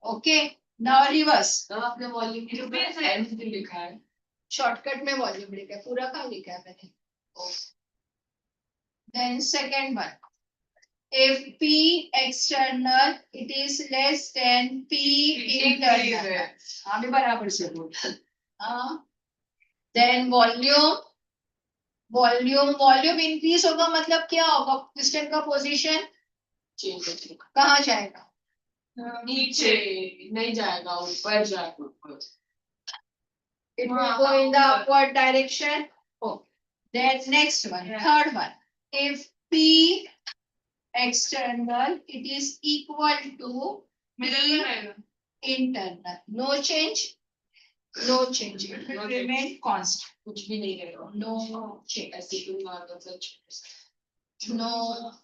Okay, now reverse. तो आपने वॉल्यूम के ऊपर Increase है. एम लिखा है. Shortcut में volume लिखा है, पूरा कहाँ लिखा है मैंने? Then second one, if P external it is less than P internal. हाँ भी बराबर से बोल. हाँ. Then volume increase होगा मतलब क्या होगा? पिस्टन का पोजीशन चेंज होगा. कहाँ जाएगा? नीचे नहीं जाएगा, ऊपर जाएगा. ऊपर. It will go in the upward direction. Oh, then next one, third one. If P external it is equal to middle में रहेगा। internal. No change. No change. It will remain constant. कुछ भी नहीं रहेगा। No change. ऐसे कोई marker such No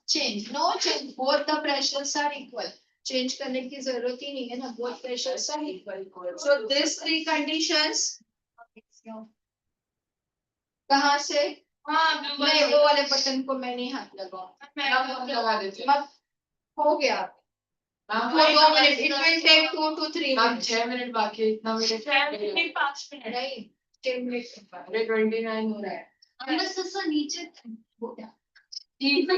change. No change. Both the pressures are equal. Change करने की जरूरत ही नहीं है ना. Both pressures are equal. So these three conditions. कहाँ से? हाँ नहीं, वो वाले बटन को मैं नहीं हाथ लगाऊं. मैं लगा देते हैं। मत हो गया. हम वो 2 minute. It will take 2 to 3 हम minutes. 6 मिनट बाकी है, इतना मिनट 5 मिनट। नहीं, 10 मिनट. अरे 29 हो रहा है। नीचे हो गया. ठीक है।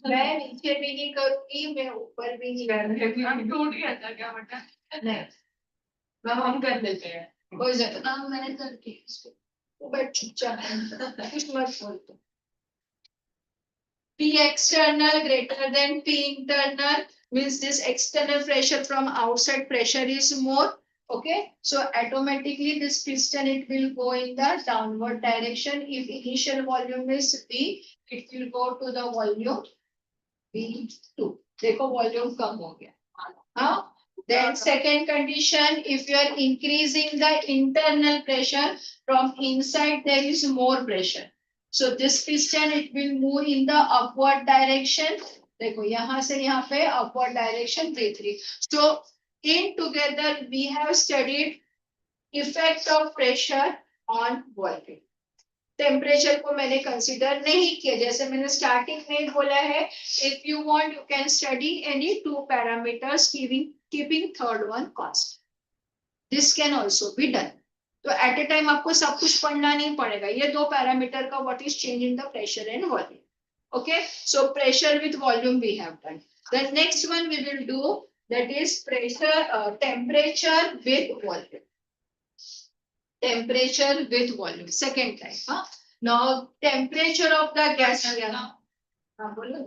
मैं नीचे भी नहीं करूंगी, मैं ऊपर भी नहीं करूंगी. हम टूट गया था क्या बटन? नहीं, अब हम कर लेते हैं। कोई जरूरत हाँ मैंने करके इसको नहीं. बट चुपचाप कुछ मत बोल तो. P external greater than P internal means this external pressure from outside pressure is more. Okay, so automatically this piston it will go in the downward direction. If initial volume is V, it will go to the volume V2. देखो volume कम हो गया. हाँ. Then second condition, if you are increasing the internal pressure from inside, there is more pressure. So this piston it will move in the upward direction. देखो यहाँ से यहाँ पे upward direction V3. So in together we have studied effect of pressure on volume. Temperature को मैंने consider नहीं किया. जैसे मैंने स्टार्टिंग में बोला है, if you want you can study any 2 parameters keeping third one constant. This can also be done. तो एट ए टाइम आपको सब कुछ पढ़ना नहीं पड़ेगा. ये 2 पैरामीटर का what is change in the pressure and volume. Okay, so pressure with volume we have done. The next one we will do, that is pressure temperature with volume. Temperature with volume. Second type. Now temperature of the gas. हाँ बोलो.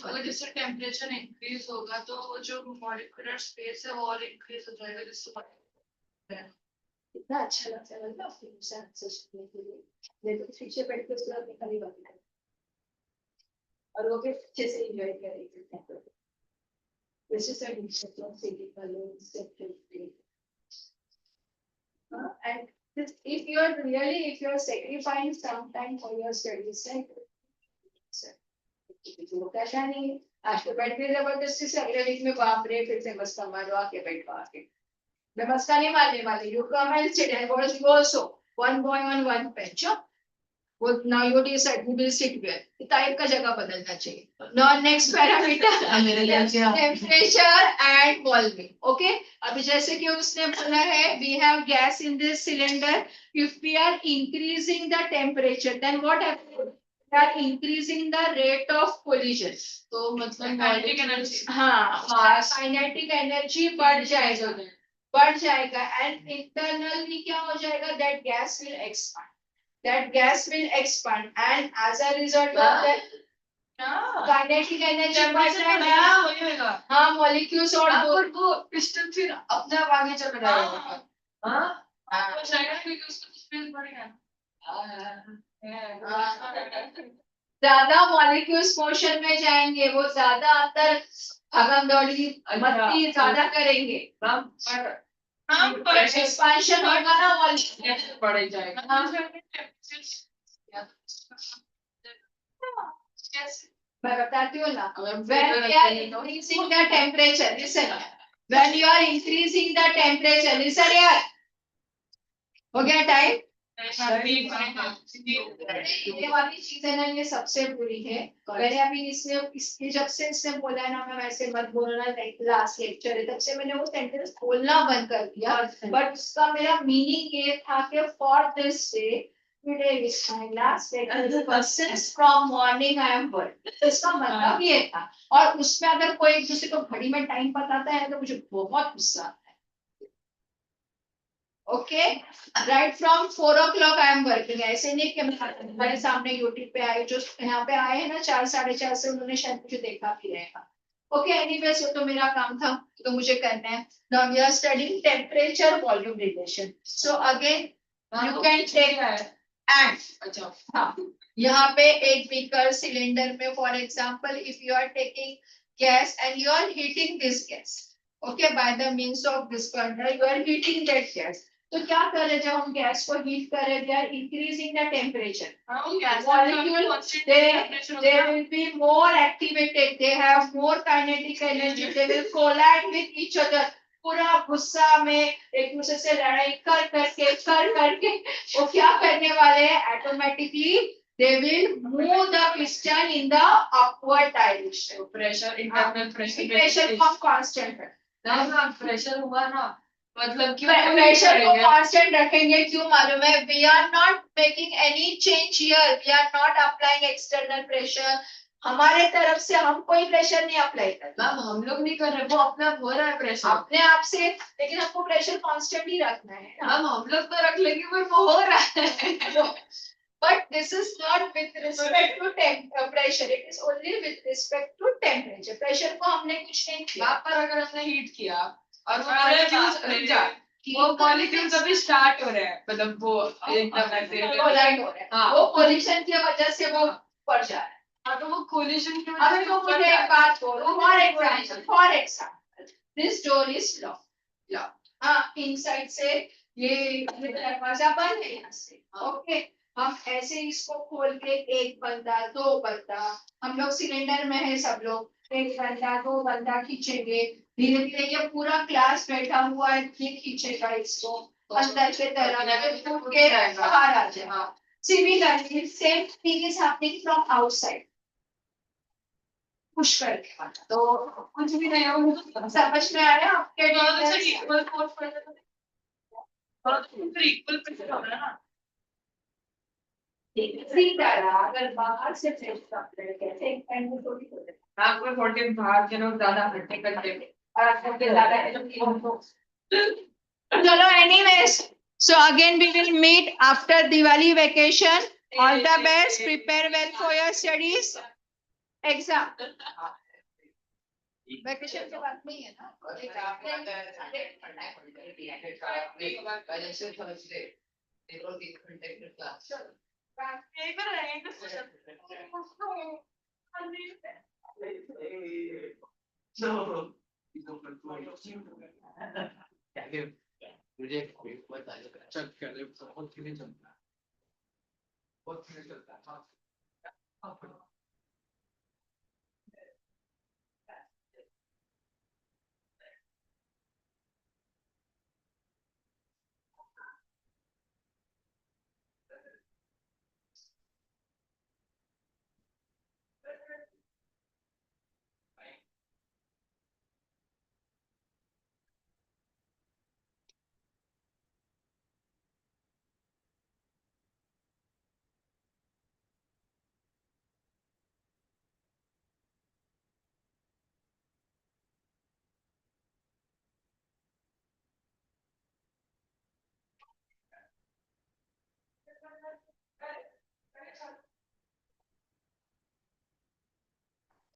अगर जैसे temperature increase होगा तो वो जो molecular space है वो और इंक्रीज हो जाएगा जिससे कितना अच्छा लगता है ना आपको आंसर सुनने के लिए. ये तो पीछे बैठ के उसका निकाली बात है और वो भी अच्छे से एंजॉय करेंगे. This is a concept of physical safety. And this, if you are sacrificing some time for your studies, कैसा नहीं है. आज तो बैठ के जबरदस्ती से अगले वीक में बाप रे फिर से मस्का मारो आके बैठो आके. मैं मस्का नहीं मारने वाली. You come and sit and watch you also. One boy on one bench. वो now you decide who will sit where. Type का जगह बदलना चाहिए. Now next parameter temperature and volume. Okay. अभी जैसे कि उसने बोला है, we have gas in this cylinder. If we are increasing the temperature, then what happens? We are increasing the rate of collision. तो मतलब काइनेटिक एनर्जी हाँ, kinetic energy बढ़ जाएगा. बढ़ जाएगा and internally क्या हो जाएगा? That gas will expand. That gas will expand and as a result of that kinetic energy बढ़ जाएगा. हाँ, मॉलिक्यूल्स और वो पिस्टन फिर अपने आप आगे चल जाएगा. हाँ वो जाएगा क्योंकि उसका स्पेस बढ़ेगा. ज्यादा मॉलिक्यूल्स मोशन में जाएंगे, वो ज्यादा अंदर भागम दौड़ी मस्ती ज्यादा करेंगे. एक्सपेंशन होगा ना मॉलिक्यूल बढ़ जाएगा. मैं बताती हूँ ना. When we are increasing the temperature, listen. When you are increasing the temperature, listen यार. हो गया टाइम. ये वाली चीज है ना, ये सबसे बुरी है. मैंने अभी इसने जब से इसने बोला है ना, मैं वैसे मत बोलना, लास्ट लेक्चर है, तब से मैंने वो सेंटेंस बोलना बंद कर दिया. बट उसका मेरा मीनिंग ये था कि for this day today is my last lecture since from morning I am work. इसका मतलब ये था. और उसमें अगर कोई एक दूसरे को घड़ी में टाइम बताता है तो मुझे बहुत गुस्सा आता है. Okay, right from 4 o'clock I am working. ऐसे नहीं कि मेरे सामने यूट्यूब पे आए, जो यहाँ पे आए हैं ना 4 साढ़े 4 से, उन्होंने शायद मुझे देखा भी रहेगा. ओके, एनीवेज वो तो मेरा काम था, तो मुझे करना है. Now we are studying temperature volume relation. So again you can take and. अच्छा हाँ, यहाँ पे एक बीकर सिलेंडर में, for example if you are taking gas and you are heating this gas. Okay, by the means of this burner, you are heating that gas. तो क्या कर रहे हैं जब हम गैस को हीट कर रहे हैं, they are increasing the temperature. Molecule, they will be more activated, they have more kinetic energy, they will collide with each other. पूरा गुस्सा में एक दूसरे से लड़ाई कर करके वो क्या करने वाले हैं, automatically they will move the piston in the upward direction. pressure, internal pressure. Pressure come constant है. ना प्रेशर हुआ ना, मतलब क्यों प्रेशर को कांस्टेंट रखेंगे, क्यों मालूम है, we are not making any change here, we are not applying external pressure. हमारे तरफ से हम कोई प्रेशर नहीं अप्लाई कर रहे. मैम हम लोग नहीं कर रहे, वो अपने आप हो रहा है प्रेशर अपने आप से, लेकिन हमको प्रेशर कांस्टेंट ही रखना है ना. मैम हम लोग तो रख लेंगे पर वो हो रहा है. But this is not with respect to pressure, it is only with respect to temperature. Pressure को हमने कुछ नहीं किया. वहाँ पर अगर हमने हीट किया और वो अरे मॉलिक्यूल्स बाप रे. रुक जा, वो मॉलिक्यूल्स अभी स्टार्ट हो रहे हैं, मतलब वो एकदम ऐसे Collide हो रहा है. हाँ. वो पोजीशन की वजह से वो पड़ जा रहा है. हाँ, तो वो कोलिजन की अभी तो मुझे एक बात बोलो, for example, this door is locked. हाँ, inside से ये दरवाजा बंद है यहाँ से. ओके, हम ऐसे इसको खोल के एक बंदा, दो बंदा, हम लोग सिलेंडर में है सब लोग, एक बंदा दो बंदा खींचेंगे, धीरे धीरे ये पूरा क्लास बैठा हुआ है, ये खींचेगा इसको अंदर के तरफ, टूट के बाहर आ जाएगा. Similarly, same thing is happening from outside. Push करके, तो कुछ भी नहीं होगा. समझ में आ रहा है आपके? इक्वल फोर्स पड़ता है, फिर इक्वल प्रेशर हो रहा है ना. इसी तरह अगर बाहर से प्रेस करते हैं, कैसे एक पेन में थोड़ी होता है. आपको थोड़े बाहर के लोग ज्यादा हटने करते हैं और आपको ज्यादा है तो चलो, anyways, so again we will meet after Diwali vacation. All the best, prepare well for your studies. Exam. Vacation के बाद में ही है ना? यही पर रहेंगे. मुझे चल कर बहुत चलता है.